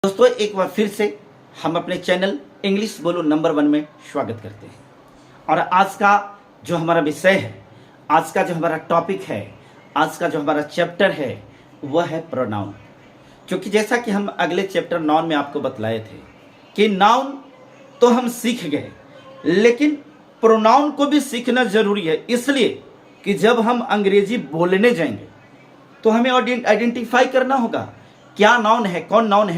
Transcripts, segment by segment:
दोस्तों एक बार फिर से हम अपने चैनल इंग्लिश बोलो नंबर 1 में स्वागत करते हैं। और आज का जो हमारा विषय है, आज का जो हमारा टॉपिक है, आज का जो हमारा चैप्टर है वह है प्रोनाउन। क्योंकि जैसा कि हम अगले चैप्टर 9 में आपको बतलाए थे कि नाउन तो हम सीख गए, लेकिन प्रोनाउन को भी सीखना जरूरी है। इसलिए कि जब हम अंग्रेजी बोलने जाएंगे तो हमें आइडेंटिफाई करना होगा क्या नाउन है,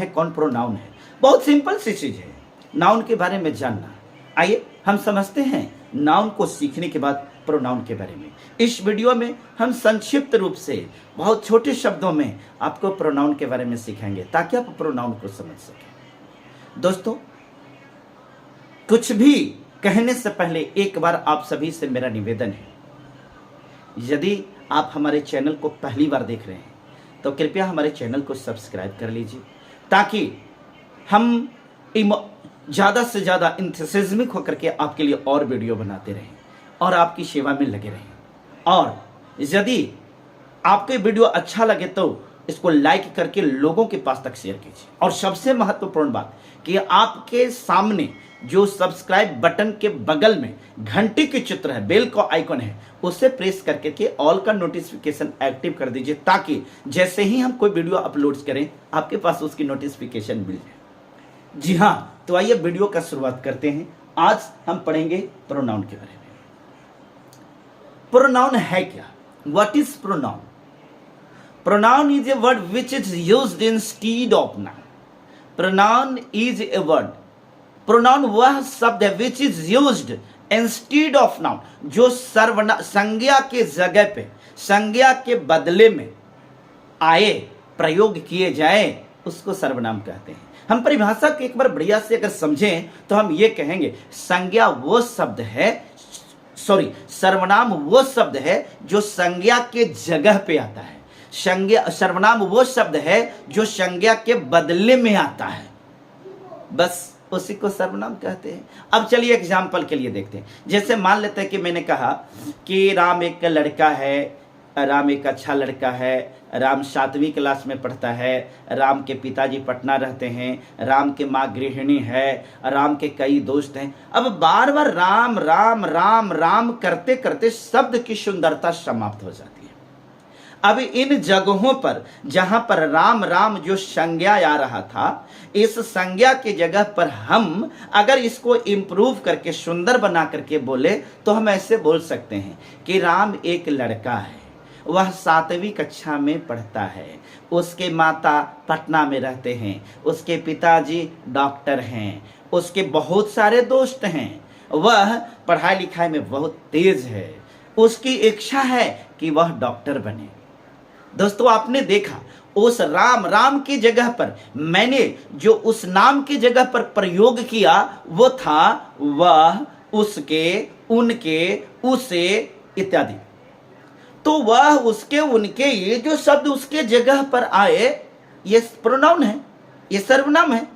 कौन प्रोनाउन है। बहुत सिंपल सी चीज है नाउन के बारे में जानना। आइए हम समझते हैं नाउन को सीखने के बाद प्रोनाउन के बारे में। इस वीडियो में हम संक्षिप्त रूप से बहुत छोटे शब्दों में आपको प्रोनाउन के बारे में सिखाएंगे ताकि आप प्रोनाउन को समझ सकें। दोस्तों कुछ भी कहने से पहले एक बार आप सभी से मेरा निवेदन है, यदि आप हमारे चैनल को पहली बार देख रहे हैं तो कृपया हमारे चैनल को सब्सक्राइब कर लीजिए ताकि हम ज़्यादा से ज़्यादा इंथुसियाज्मिक होकर के आपके लिए और वीडियो बनाते रहें और आपकी सेवा में लगे रहें। और यदि आपके वीडियो अच्छा लगे तो इसको लाइक करके लोगों के पास तक शेयर कीजिए। और सबसे महत्वपूर्ण बात कि आपके सामने जो सब्सक्राइब बटन के बगल में घंटी की चित्र है, बेल का आइकन है, उसे प्रेस करके के ऑल का नोटिफिकेशन एक्टिव कर दीजिए ताकि जैसे ही हम कोई वीडियो अपलोड करें आपके पास उसकी नोटिफिकेशन मिल जाए। जी हाँ, तो आइए वीडियो का शुरुआत करते हैं। आज हम पढ़ेंगे प्रोनाउन के बारे में। प्रोनाउन है क्या? What is pronoun? Pronoun is a word which is used instead of noun. Pronoun is a word, pronoun वह शब्द है which is used instead of noun, जो संज्ञा के जगह पे, संज्ञा के बदले में आए, प्रयोग किए जाए, उसको सर्वनाम कहते हैं। हम परिभाषा को एक बार बढ़िया से अगर समझें तो हम ये कहेंगे संज्ञा वो शब्द है, सर्वनाम वो शब्द है जो संज्ञा के जगह पे आता है। सर्वनाम वो शब्द है जो संज्ञा के बदले में आता है, बस उसी को सर्वनाम कहते हैं। अब चलिए एग्जाम्पल के लिए देखते हैं। जैसे मान लेते हैं कि मैंने कहा कि राम एक लड़का है, राम एक अच्छा लड़का है, राम 7वीं क्लास में पढ़ता है, राम के पिताजी पटना रहते हैं, राम के माँ गृहिणी है, राम के कई दोस्त हैं। अब बार बार राम राम राम राम करते करते शब्द की सुंदरता समाप्त हो जाती है। अब इन जगहों पर जहां पर राम राम जो संज्ञा आ रहा था, इस संज्ञा की जगह पर हम अगर इसको इंप्रूव करके सुंदर बना करके बोले तो हम ऐसे बोल सकते हैं कि राम एक लड़का है, वह 7वीं कक्षा में पढ़ता है, उसके माता पटना में रहते हैं, उसके पिताजी डॉक्टर हैं, उसके बहुत सारे दोस्त हैं, वह पढ़ाई लिखाई में बहुत तेज है, उसकी इच्छा है कि वह डॉक्टर बने। दोस्तों आपने देखा उस राम राम की जगह पर मैंने जो उस नाम की जगह पर प्रयोग किया वो था वह, उसके, उनके, उसे इत्यादि। तो वह, उसके, उनके, ये जो शब्द उसके जगह पर आए ये प्रोनाउन है, ये सर्वनाम है।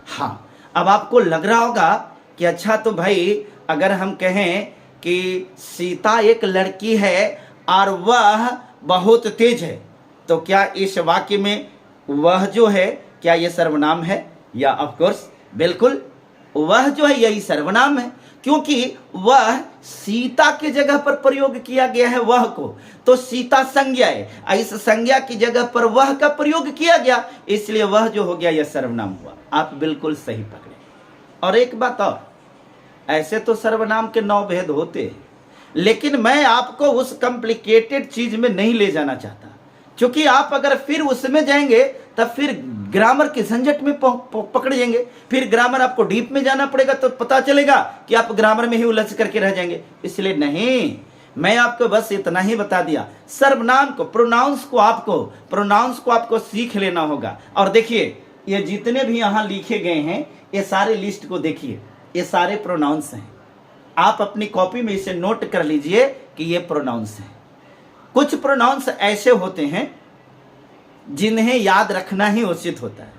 हाँ, अब आपको लग रहा होगा कि अच्छा तो भाई अगर हम कहें कि सीता एक लड़की है और वह बहुत तेज है तो क्या इस वाक्य में वह जो है क्या यह सर्वनाम है? या ऑफ कोर्स बिल्कुल वह जो है यही सर्वनाम है, क्योंकि वह सीता की जगह पर प्रयोग किया गया है वह को, तो सीता संज्ञा है, इस संज्ञा की जगह पर वह का प्रयोग किया गया, इसलिए वह जो हो गया यह सर्वनाम हुआ। आप बिल्कुल सही पकड़े। और एक बात और, ऐसे तो सर्वनाम के 9 भेद होते हैं, लेकिन मैं आपको उस कॉम्प्लिकेटेड चीज में नहीं ले जाना चाहता, क्योंकि आप अगर फिर उसमें जाएंगे तब फिर ग्रामर के झंझट में पकड़ जाएंगे, फिर ग्रामर आपको डीप में जाना पड़ेगा तो पता चलेगा कि आप ग्रामर में ही उलझ करके रह जाएंगे। इसलिए नहीं, मैं आपको बस इतना ही बता दिया, सर्वनाम को, प्रोनाउंस को आपको सीख लेना होगा। और देखिए ये जितने भी यहाँ लिखे गए हैं ये सारे लिस्ट को देखिए, ये सारे प्रोनाउंस हैं। आप अपनी कॉपी में इसे नोट कर लीजिए कि ये प्रोनाउंस हैं। कुछ प्रोनाउंस ऐसे होते हैं जिन्हें याद रखना ही उचित होता है,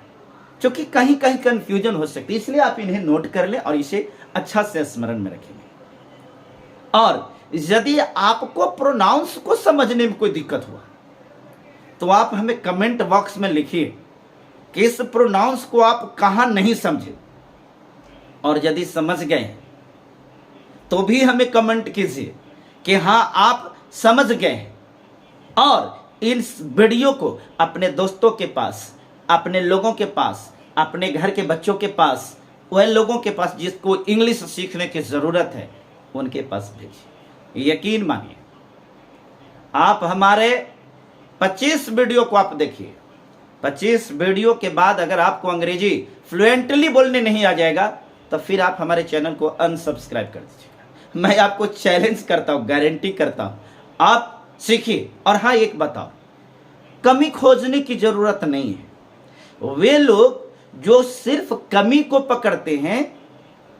क्योंकि कहीं कहीं कंफ्यूजन हो सकती है, इसलिए आप इन्हें नोट कर लें और इसे अच्छा से स्मरण में रखेंगे। और यदि आपको प्रोनाउंस को समझने में कोई दिक्कत हुआ तो आप हमें कमेंट बॉक्स में लिखिए कि इस प्रोनाउंस को आप कहाँ नहीं समझे, और यदि समझ गए तो भी हमें कमेंट कीजिए कि हाँ आप समझ गए हैं, और इस वीडियो को अपने दोस्तों के पास, अपने लोगों के पास, अपने घर के बच्चों के पास, वह लोगों के पास जिसको इंग्लिश सीखने की ज़रूरत है, उनके पास भेजिए। यकीन मानिए, आप हमारे 25 वीडियो को आप देखिए, 25 वीडियो के बाद अगर आपको अंग्रेजी फ्लुएंटली बोलने नहीं आ जाएगा तो फिर आप हमारे चैनल को अनसब्सक्राइब कर दीजिएगा। मैं आपको चैलेंज करता हूँ, गारंटी करता हूँ, आप सीखिए। और हाँ, एक बताओ, कमी खोजने की जरूरत नहीं है। वे लोग जो सिर्फ कमी को पकड़ते हैं,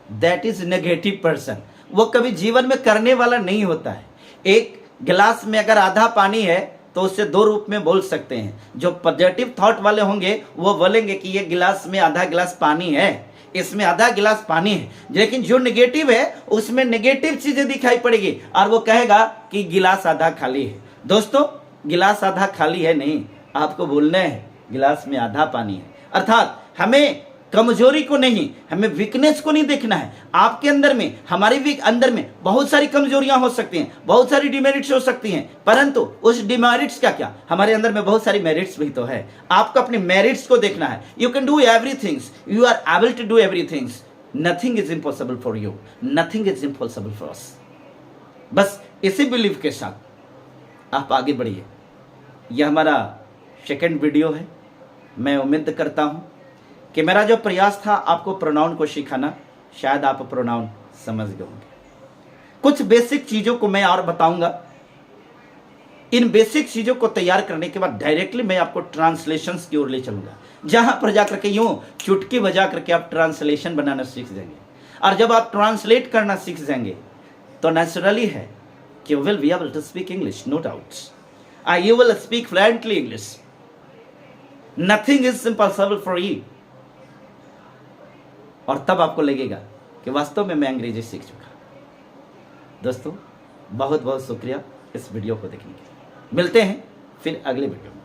दैट इज नेगेटिव पर्सन। वो कभी जीवन में करने वाला नहीं होता है। एक गिलास में अगर आधा पानी है तो उससे दो रूप में बोल सकते हैं। जो पॉजिटिव थॉट वाले होंगे वो बोलेंगे कि ये गिलास में आधा गिलास पानी है, इसमें आधा गिलास पानी है। लेकिन जो नेगेटिव है उसमें नेगेटिव चीजें दिखाई पड़ेगी और वो कहेगा कि गिलास आधा खाली है। दोस्तों, गिलास आधा खाली है नहीं, आपको बोलना है गिलास में आधा पानी है। अर्थात हमें कमजोरी को नहीं, हमें वीकनेस को नहीं देखना है। आपके अंदर में, हमारे अंदर में बहुत सारी कमजोरियां हो सकती हैं, बहुत सारी डिमेरिट्स हो सकती हैं, परंतु उस डिमेरिट्स का क्या, हमारे अंदर में बहुत सारी मेरिट्स भी तो है। आपको अपने मेरिट्स को देखना है। You can do everythings, you are able to do everythings, nothing is impossible for you, nothing is impossible for us. बस इसी बिलीव के साथ आप आगे बढ़िए। यह हमारा सेकंड वीडियो है। मैं उम्मीद करता हूं कि मेरा जो प्रयास था आपको प्रोनाउन को सिखाना, शायद आप प्रोनाउन समझ गए होंगे। कुछ बेसिक चीजों को मैं और बताऊंगा। इन बेसिक चीजों को तैयार करने के बाद डायरेक्टली मैं आपको ट्रांसलेशंस की ओर ले चलूंगा, जहां पर जाकर के यूं चुटकी बजा करके आप ट्रांसलेशन बनाना सीख जाएंगे। और जब आप ट्रांसलेट करना सीख जाएंगे तो नेचुरली है कि you will be able to speak English, no doubts. You will speak fluently English. Nothing is impossible for you. और तब आपको लगेगा कि वास्तव में मैं अंग्रेजी सीख चुका। दोस्तों, बहुत बहुत शुक्रिया इस वीडियो को देखने के लिए। मिलते हैं फिर अगले वीडियो में।